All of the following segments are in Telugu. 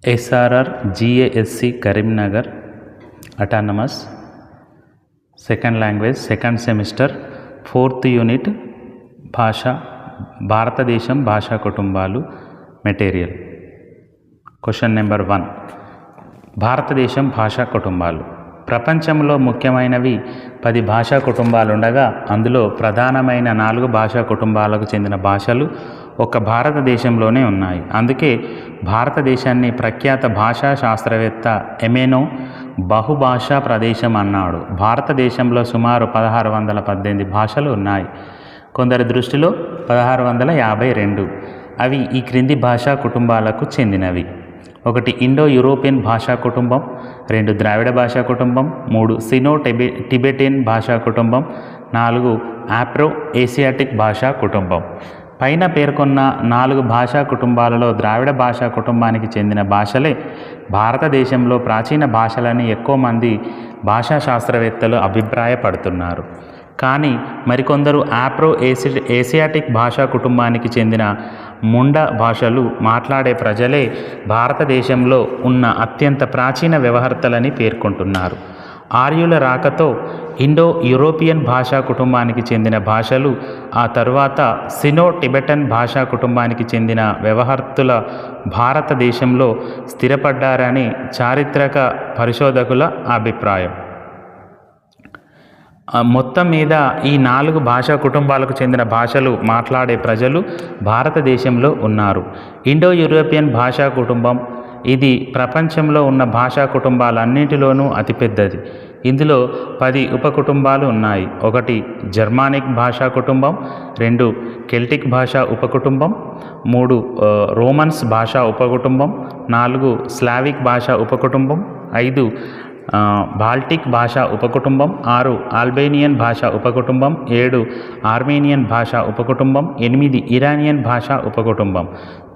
SRR GASC Karimnagar autonomous second language second semester 4th unit భాష భారతదేశం భాషా కుటుంబాలు మెటీరియల్. Question number 1. భారతదేశం భాషా కుటుంబాలు. ప్రపంచంలో ముఖ్యమైనవి 10 భాషా కుటుంబాలు ఉండగా అందులో ప్రధానమైన 4 భాషా కుటుంబాలకు చెందిన భాషలు ఒక్క భారతదేశంలోనే ఉన్నాయి. అందుకే భారతదేశాన్ని ప్రఖ్యాత భాషా శాస్త్రవేత్త ఎమెనో బహుభాషా ప్రదేశం అన్నాడు. భారతదేశంలో సుమారు 1618 భాషలు ఉన్నాయి. కొందరి దృష్టిలో 1652. అవి ఈ క్రింది భాషా కుటుంబాలకు చెందినవి: 1 ఇండో యూరోపియన్ భాషా కుటుంబం, 2 ద్రావిడ భాషా కుటుంబం, 3 సినో టిబెటియన్ భాషా కుటుంబం, 4 ఆఫ్రో ఏసియాటిక్ భాషా కుటుంబం. పైన పేర్కొన్న 4 భాషా కుటుంబాలలో ద్రావిడ భాషా కుటుంబానికి చెందిన భాషలే భారతదేశంలో ప్రాచీన భాషలని ఎక్కువ మంది భాషా శాస్త్రవేత్తలు అభిప్రాయపడుతున్నారు. కానీ మరికొందరు ఆఫ్రో ఏసియాటిక్ భాషా కుటుంబానికి చెందిన ముండా భాషలు మాట్లాడే ప్రజలే భారతదేశంలో ఉన్న అత్యంత ప్రాచీన వ్యవహర్తలని పేర్కొంటున్నారు. ఆర్యుల రాకతో ఇండో యూరోపియన్ భాషా కుటుంబానికి చెందిన భాషలు, ఆ తరువాత సినో టిబెటన్ భాషా కుటుంబానికి చెందిన వ్యవహర్తుల భారతదేశంలో స్థిరపడ్డారని చారిత్రక పరిశోధకుల అభిప్రాయం. మొత్తం మీద ఈ 4 భాషా కుటుంబాలకు చెందిన భాషలు మాట్లాడే ప్రజలు భారతదేశంలో ఉన్నారు. ఇండో యూరోపియన్ భాషా కుటుంబం ఇది ప్రపంచంలో ఉన్న భాషా కుటుంబాలన్నింటిలోనూ అతిపెద్దది. ఇందులో 10 ఉపకుటుంబాలు ఉన్నాయి. 1 జర్మానిక్ భాషా కుటుంబం, 2 కెల్టిక్ భాషా ఉపకుటుంబం, 3 రోమన్స్ భాషా ఉపకుటుంబం, 4 స్లావిక్ భాషా ఉపకుటుంబం, 5 బాల్టిక్ భాషా ఉపకుటుంబం, 6 ఆల్బేనియన్ భాషా ఉపకుటుంబం, 7 ఆర్మేనియన్ భాషా ఉపకుటుంబం, 8 ఇరానియన్ భాషా ఉపకుటుంబం,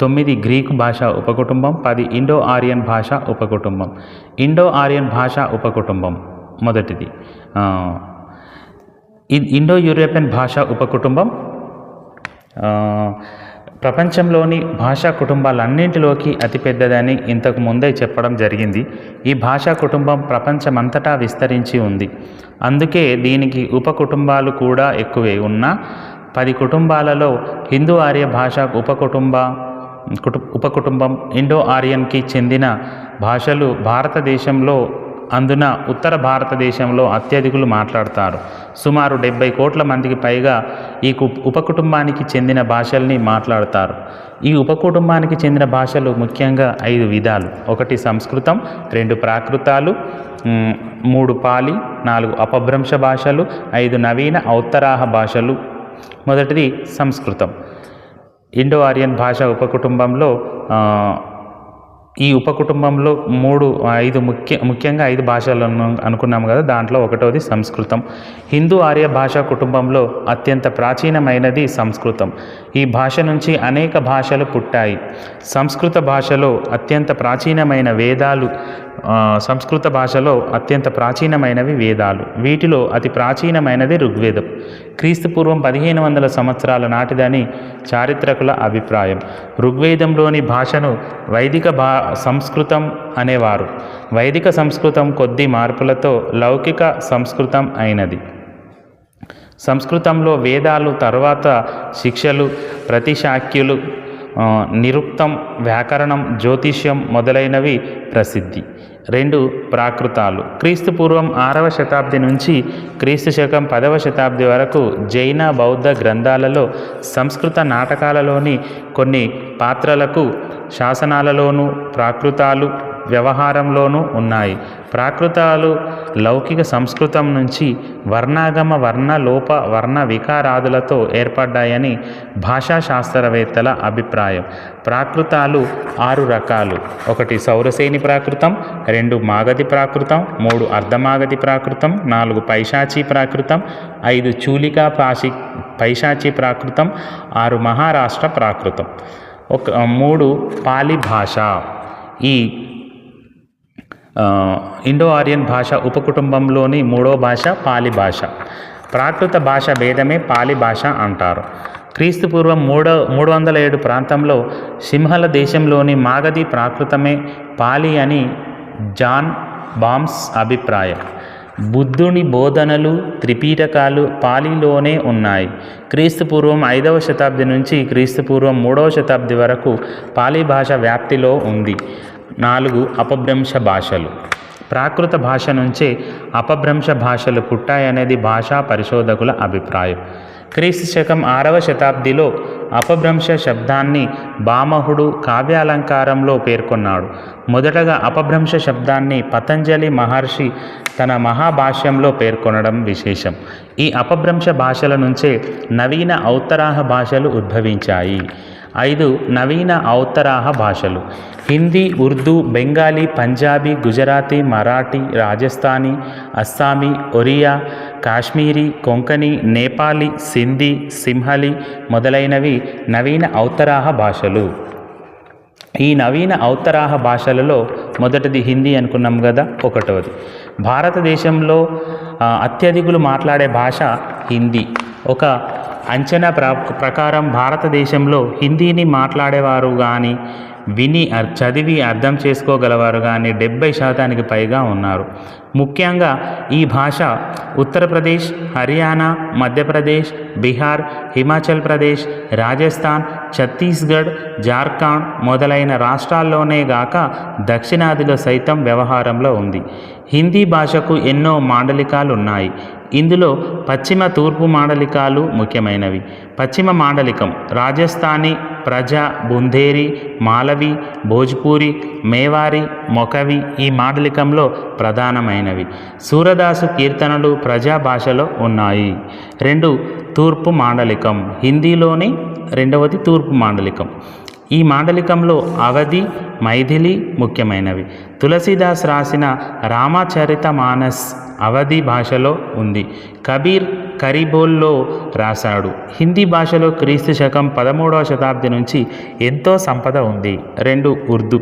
9 గ్రీకు భాషా ఉపకుటుంబం, 10 ఇండో ఆరియన్ భాషా ఉపకుటుంబం. ఇండో ఆరియన్ భాషా ఉపకుటుంబం మొదటిది. ఇండో యూరోపియన్ భాషా ఉపకుటుంబం ప్రపంచంలోని భాషా కుటుంబాలన్నింటిలోకి అతిపెద్దదని ఇంతకు ముందే చెప్పడం జరిగింది. ఈ భాషా కుటుంబం ప్రపంచమంతటా విస్తరించి ఉంది. అందుకే దీనికి ఉపకుటుంబాలు కూడా ఎక్కువే. ఉన్న 10 కుటుంబాలలో హిందూ ఆర్య భాషా ఉపకుటుంబం ఇండో ఆరియన్కి చెందిన భాషలు భారతదేశంలో, అందున ఉత్తర భారతదేశంలో అత్యధికులు మాట్లాడతారు. సుమారు 70 కోట్ల మందికి పైగా ఈ ఉపకుటుంబానికి చెందిన భాషల్ని మాట్లాడతారు. ఈ ఉపకుటుంబానికి చెందిన భాషలు ముఖ్యంగా 5 విధాలు: 1 సంస్కృతం, 2 ప్రాకృతాలు, 3 పాలి, 4 అపభ్రంశ భాషలు, 5 నవీన ఔత్తరాహ భాషలు. మొదటిది సంస్కృతం. ఇండో ఆరియన్ భాషా ఉపకుటుంబంలో ఈ ఉపకుటుంబంలో 5 ముఖ్యంగా 5 భాషలను అనుకున్నాము కదా, దాంట్లో 1వది సంస్కృతం. హిందూ ఆర్య భాషా కుటుంబంలో అత్యంత ప్రాచీనమైనది సంస్కృతం. ఈ భాష నుంచి అనేక భాషలు పుట్టాయి. సంస్కృత భాషలో అత్యంత ప్రాచీనమైనవి వేదాలు. వీటిలో అతి ప్రాచీనమైనది ఋగ్వేదం. క్రీస్తుపూర్వం 1500 సంవత్సరాల నాటిదని చారిత్రకుల అభిప్రాయం. ఋగ్వేదంలోని భాషను వైదిక సంస్కృతం అనేవారు. వైదిక సంస్కృతం కొద్ది మార్పులతో లౌకిక సంస్కృతం అయినది. సంస్కృతంలో వేదాలు, తరువాత శిక్షలు, ప్రతిశాఖ్యులు, నిరుక్తం, వ్యాకరణం, జ్యోతిష్యం మొదలైనవి ప్రసిద్ధి. 2 ప్రాకృతాలు. క్రీస్తుపూర్వం 6వ శతాబ్ది నుంచి క్రీస్తు శకం 10వ శతాబ్ది వరకు జైన, బౌద్ధ గ్రంథాలలో, సంస్కృత నాటకాలలోని కొన్ని పాత్రలకు శాసనాలలోనూ ప్రాకృతాలు వ్యవహారంలోనూ ఉన్నాయి. ప్రాకృతాలు లౌకిక సంస్కృతం నుంచి వర్ణాగమ, వర్ణలోప, వర్ణ వికారాదులతో ఏర్పడ్డాయని భాషా శాస్త్రవేత్తల అభిప్రాయం. ప్రాకృతాలు 6 రకాలు: 1 సౌరసేని ప్రాకృతం, 2 మాగధి ప్రాకృతం, 3 అర్ధమాగధి ప్రాకృతం, 4 పైశాచీ ప్రాకృతం, 5 చూలికా పైశాచీ ప్రాకృతం, 6 మహారాష్ట్ర ప్రాకృతం, 3 పాలి భాష. ఈ ఇండో ఆరియన్ భాష ఉపకుటుంబంలోని 3వ భాష పాలి భాష. ప్రాకృత భాష భేదమే పాలి భాష అంటారు. క్రీస్తుపూర్వం 307 ప్రాంతంలో సింహళ దేశంలోని మాగధి ప్రాకృతమే పాలి అని జాన్ బామ్స్ అభిప్రాయం. బుద్ధుని బోధనలు, త్రిపీటకాలు పాలిలోనే ఉన్నాయి. క్రీస్తుపూర్వం 5వ శతాబ్ది నుంచి క్రీస్తుపూర్వం 3వ శతాబ్ది వరకు పాలి భాష వ్యాప్తిలో ఉంది. 4 అపభ్రంశ భాషలు. ప్రాకృత భాష నుంచే అపభ్రంశ భాషలు పుట్టాయనేది భాషా పరిశోధకుల అభిప్రాయం. క్రీస్తు శకం 6వ శతాబ్దిలో అపభ్రంశ శబ్దాన్ని భామహుడు కావ్యాలంకారంలో పేర్కొన్నాడు. మొదటగా అపభ్రంశ శబ్దాన్ని పతంజలి మహర్షి తన మహాభాష్యంలో పేర్కొనడం విశేషం. ఈ అపభ్రంశ భాషల నుంచే నవీన ఔత్తరాహ భాషలు ఉద్భవించాయి. 5 నవీన ఔత్తరాహ భాషలు. హిందీ, ఉర్దూ, బెంగాలీ, పంజాబీ, గుజరాతీ, మరాఠీ, రాజస్థానీ, అస్సామీ, ఒరియా, కాశ్మీరీ, కొంకణి, నేపాలీ, సింధీ, సింహళి మొదలైనవి నవీన ఔత్తరాహ భాషలు. ఈ నవీన ఔత్తరాహ భాషలలో మొదటిది హిందీ అనుకున్నాం కదా, 1వది. భారతదేశంలో అత్యధికులు మాట్లాడే భాష హిందీ. ఒక అంచనా ప్రకారం భారతదేశంలో హిందీని మాట్లాడేవారు కానీ విని చదివి అర్థం చేసుకోగలవారు కానీ 70% పైగా ఉన్నారు. ముఖ్యంగా ఈ భాష ఉత్తరప్రదేశ్, హర్యానా, మధ్యప్రదేశ్, బీహార్, హిమాచల్ ప్రదేశ్, రాజస్థాన్, ఛత్తీస్గఢ్, జార్ఖండ్ మొదలైన రాష్ట్రాల్లోనే గాక దక్షిణాదిలో సైతం వ్యవహారంలో ఉంది. హిందీ భాషకు ఎన్నో మాండలికాలు ఉన్నాయి. ఇందులో పశ్చిమ, తూర్పు మాండలికాలు ముఖ్యమైనవి. పశ్చిమ మాండలికం రాజస్థానీ, ప్రజ, బుందేరి, మాలవి, భోజ్పూరి, మేవారి, మొకవి ఈ మాండలికంలో ప్రధానమైనవి. సూరదాసు కీర్తనలు ప్రజా భాషలో ఉన్నాయి. 2 తూర్పు మాండలికం. హిందీలోని 2వది తూర్పు మాండలికం. ఈ మాండలికంలో అవధి, మైథిలి ముఖ్యమైనవి. తులసీదాస్ రాసిన రామచరితమానస్ అవధి భాషలో ఉంది. కబీర్ కరీబోల్లో రాశాడు. హిందీ భాషలో క్రీస్తు శకం 13వ శతాబ్ది నుంచి ఎంతో సంపద ఉంది. 2 ఉర్దూ.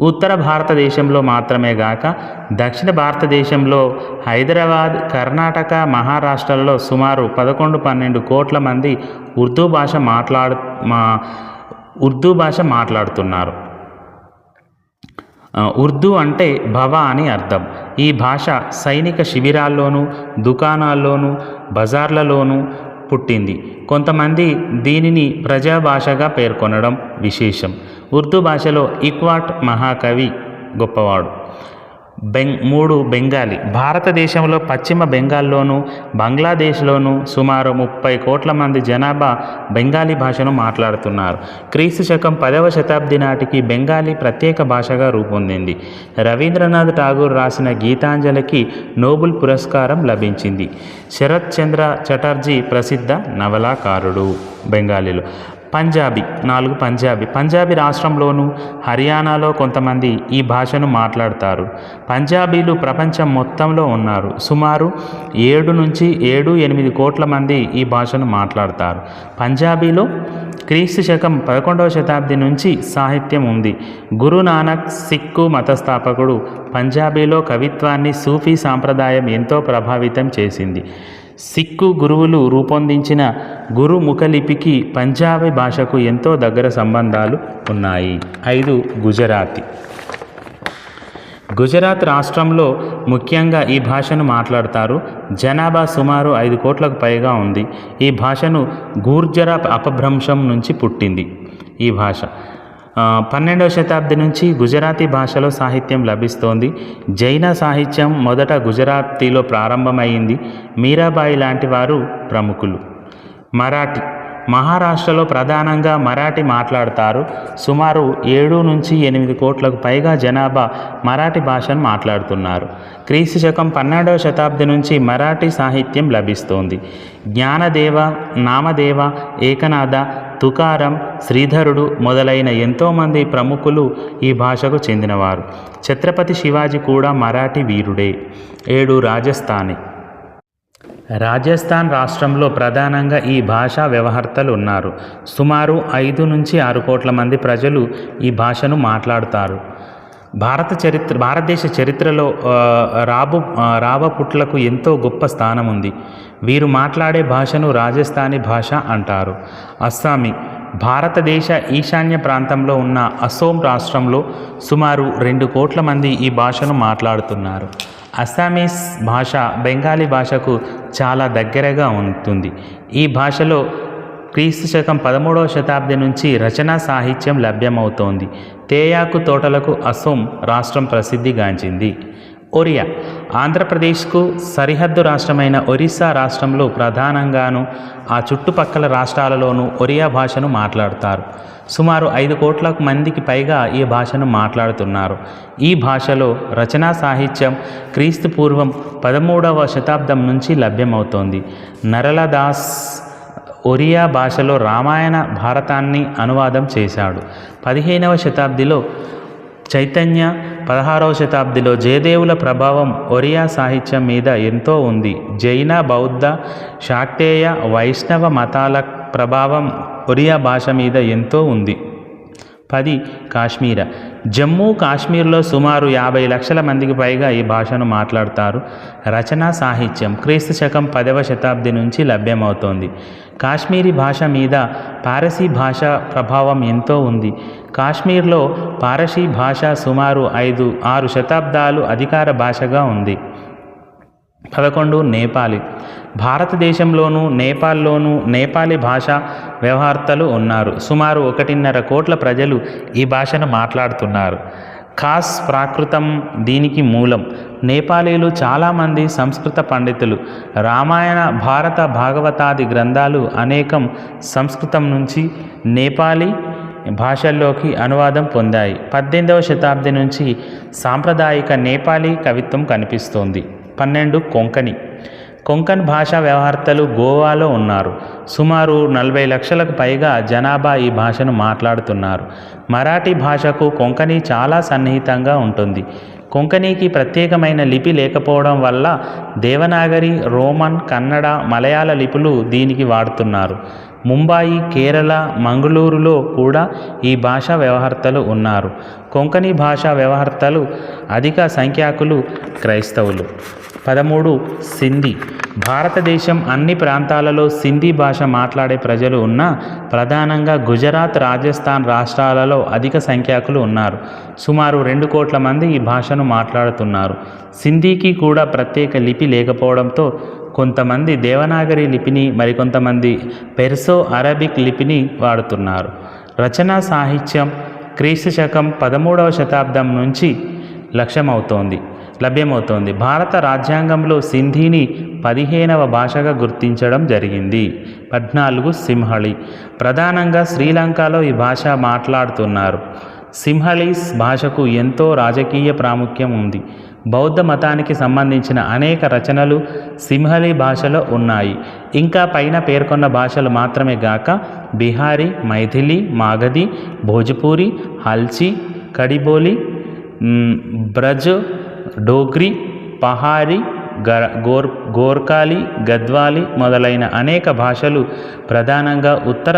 ఉత్తర భారతదేశంలో మాత్రమే గాక దక్షిణ భారతదేశంలో హైదరాబాద్, కర్ణాటక, మహారాష్ట్రలో సుమారు 11-12 కోట్ల మంది ఉర్దూ భాష మాట్లాడుతున్నారు. ఉర్దూ అంటే భవ అని అర్థం. ఈ భాష సైనిక శిబిరాల్లోనూ, దుకాణాల్లోనూ, బజార్లలోనూ పుట్టింది. కొంతమంది దీనిని ప్రజాభాషగా పేర్కొనడం విశేషం. ఉర్దూ భాషలో ఇక్వాట్ మహాకవి గొప్పవాడు. 3 బెంగాలీ. భారతదేశంలో పశ్చిమ బెంగాల్లోనూ, బంగ్లాదేశ్లోనూ సుమారు 30 కోట్ల మంది జనాభా బెంగాలీ భాషను మాట్లాడుతున్నారు. క్రీస్తు శకం 10వ శతాబ్ది నాటికి బెంగాలీ ప్రత్యేక భాషగా రూపొందింది. రవీంద్రనాథ్ ఠాగూర్ రాసిన గీతాంజలికి నోబెల్ పురస్కారం లభించింది. శరత్ చంద్ర చటర్జీ ప్రసిద్ధ నవలాకారుడు. బెంగాలీలో. పంజాబీ. 4 పంజాబీ. పంజాబీ రాష్ట్రంలోనూ, హర్యానాలో కొంతమంది ఈ భాషను మాట్లాడతారు. పంజాబీలు ప్రపంచం మొత్తంలో ఉన్నారు. సుమారు 7-8 కోట్ల మంది ఈ భాషను మాట్లాడతారు. పంజాబీలో క్రీస్తు శకం 11వ శతాబ్ది నుంచి సాహిత్యం ఉంది. గురునానక్ సిక్కు మతస్థాపకుడు. పంజాబీలో కవిత్వాన్ని సూఫీ సాంప్రదాయం ఎంతో ప్రభావితం చేసింది. సిక్కు గురువులు రూపొందించిన గురుముఖలిపికి పంజాబీ భాషకు ఎంతో దగ్గర సంబంధాలు ఉన్నాయి. 5 గుజరాతీ. గుజరాత్ రాష్ట్రంలో ముఖ్యంగా ఈ భాషను మాట్లాడతారు. జనాభా సుమారు 5 కోట్లకు పైగా ఉంది. ఈ భాషను గూర్జర అపభ్రంశం నుంచి పుట్టింది. ఈ భాష 12వ శతాబ్ది నుంచి గుజరాతీ భాషలో సాహిత్యం లభిస్తోంది. జైన సాహిత్యం మొదట గుజరాతీలో ప్రారంభమైంది. మీరాబాయి లాంటి వారు ప్రముఖులు. మరాఠీ. మహారాష్ట్రలో ప్రధానంగా మరాఠీ మాట్లాడతారు. సుమారు 7-8 కోట్లకు పైగా జనాభా మరాఠీ భాషను మాట్లాడుతున్నారు. క్రీస్తు శకం 12వ శతాబ్ది నుంచి మరాఠీ సాహిత్యం లభిస్తోంది. జ్ఞానదేవ, నామదేవ, ఏకనాథ, తుకారం, శ్రీధరుడు మొదలైన ఎంతోమంది ప్రముఖులు ఈ భాషకు చెందినవారు. ఛత్రపతి శివాజీ కూడా మరాఠీ వీరుడే. 7 రాజస్థానీ. రాజస్థాన్ రాష్ట్రంలో ప్రధానంగా ఈ భాషా వ్యవహర్తలు ఉన్నారు. సుమారు 5-6 కోట్ల మంది ప్రజలు ఈ భాషను మాట్లాడుతారు. భారతదేశ చరిత్రలో రావపుట్లకు ఎంతో గొప్ప స్థానం ఉంది. వీరు మాట్లాడే భాషను రాజస్థానీ భాష అంటారు. అస్సామీ భారతదేశ ఈశాన్య ప్రాంతంలో ఉన్న అసోం రాష్ట్రంలో సుమారు 2 కోట్ల మంది ఈ భాషను మాట్లాడుతున్నారు. అస్సామీస్ భాష బెంగాలీ భాషకు చాలా దగ్గరగా ఉంటుంది. ఈ భాషలో క్రీస్తు 13వ శతాబ్దం నుంచి రచనా సాహిత్యం లభ్యమవుతోంది. తేయాకు తోటలకు అసోం రాష్ట్రం ప్రసిద్ధిగాంచింది. ఒరియా ఆంధ్రప్రదేశ్కు సరిహద్దు రాష్ట్రమైన ఒరిస్సా రాష్ట్రంలో ప్రధానంగాను ఆ చుట్టుపక్కల రాష్ట్రాలలోనూ ఒరియా భాషను మాట్లాడతారు. సుమారు 5 కోట్ల మందికి పైగా ఈ భాషను మాట్లాడుతున్నారు. ఈ భాషలో రచనా సాహిత్యం క్రీస్తు పూర్వం 13వ శతాబ్దం నుంచి లభ్యమవుతోంది. నరళదాస్ ఒరియా భాషలో రామాయణ భారతాన్ని అనువాదం చేశాడు. 15వ శతాబ్దిలో చైతన్య, 16వ శతాబ్దిలో జయదేవుల ప్రభావం ఒరియా సాహిత్యం మీద ఎంతో ఉంది. జైన, బౌద్ధ, శాక్తేయ, వైష్ణవ మతాల ప్రభావం ఒరియా భాష మీద ఎంతో ఉంది. 10 కాశ్మీర జమ్మూ కాశ్మీర్లో సుమారు 50 లక్షల మందికి పైగా ఈ భాషను మాట్లాడతారు. రచనా సాహిత్యం క్రీస్తు శకం 10వ శతాబ్ది నుంచి లభ్యమవుతోంది. కాశ్మీరీ భాష మీద పారసీ భాష ప్రభావం ఎంతో ఉంది. కాశ్మీర్లో పారసీ భాష సుమారు 5-6 శతాబ్దాలు అధికార భాషగా ఉంది. 11 నేపాలీ భారతదేశంలోనూ నేపాల్లోనూ నేపాలీ భాష వ్యవహార్తలు ఉన్నారు. సుమారు 1.5 కోట్ల ప్రజలు ఈ భాషను మాట్లాడుతున్నారు. ఖాస్ ప్రాకృతం దీనికి మూలం. నేపాలీలు చాలామంది సంస్కృత పండితులు. రామాయణ, భారత, భాగవతాది గ్రంథాలు అనేకం సంస్కృతం నుంచి నేపాలీ భాషల్లోకి అనువాదం పొందాయి. 18వ శతాబ్ది నుంచి సాంప్రదాయిక నేపాలీ కవిత్వం కనిపిస్తోంది. 12 కొంకణి కొంకణ్ భాషా వ్యవహార్తలు గోవాలో ఉన్నారు. సుమారు 40 లక్షలకు పైగా జనాభా ఈ భాషను మాట్లాడుతున్నారు. మరాఠీ భాషకు కొంకణి చాలా సన్నిహితంగా ఉంటుంది. కొంకణికి ప్రత్యేకమైన లిపి లేకపోవడం వల్ల దేవనాగరి, రోమన్, కన్నడ, మలయాళ లిపులు దీనికి వాడుతున్నారు. ముంబాయి, కేరళ, మంగళూరులో కూడా ఈ భాషా వ్యవహార్తలు ఉన్నారు. కొంకణి భాషా వ్యవహార్తలు అధిక సంఖ్యాకులు క్రైస్తవులు. 13 సింధీ భారతదేశం అన్ని ప్రాంతాలలో సింధీ భాష మాట్లాడే ప్రజలు ఉన్నా ప్రధానంగా గుజరాత్, రాజస్థాన్ రాష్ట్రాలలో అధిక సంఖ్యాకులు ఉన్నారు. సుమారు 2 కోట్ల మంది ఈ భాషను మాట్లాడుతున్నారు. సింధీకి కూడా ప్రత్యేక లిపి లేకపోవడంతో కొంతమంది దేవనాగరి లిపిని, మరికొంతమంది పెర్సో అరబిక్ లిపిని వాడుతున్నారు. రచనా సాహిత్యం క్రీస్తు శకం 13వ శతాబ్దం నుంచి లభ్యమవుతోంది. భారత రాజ్యాంగంలో సింధీని 15వ భాషగా గుర్తించడం జరిగింది. 14 సింహళి ప్రధానంగా శ్రీలంకలో ఈ భాష మాట్లాడుతున్నారు. సింహళీస్ భాషకు ఎంతో రాజకీయ ప్రాముఖ్యం ఉంది. బౌద్ధ మతానికి సంబంధించిన అనేక రచనలు సింహళీ భాషలో ఉన్నాయి. ఇంకా పైన పేర్కొన్న భాషలు మాత్రమే గాక బిహారీ, మైథిలి, మాగధి, భోజ్పూరి, హల్చీ, కడిబోలి, బ్రజ్, డోగ్రి, పహారీ, గోర్కాలి, గద్వాలి మొదలైన అనేక భాషలు ప్రధానంగా ఉత్తర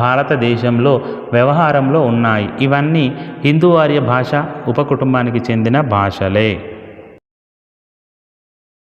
భారతదేశంలో వ్యవహారంలో ఉన్నాయి. ఇవన్నీ హిందూ ఆర్య భాష ఉపకుటుంబానికి చెందిన భాషలే.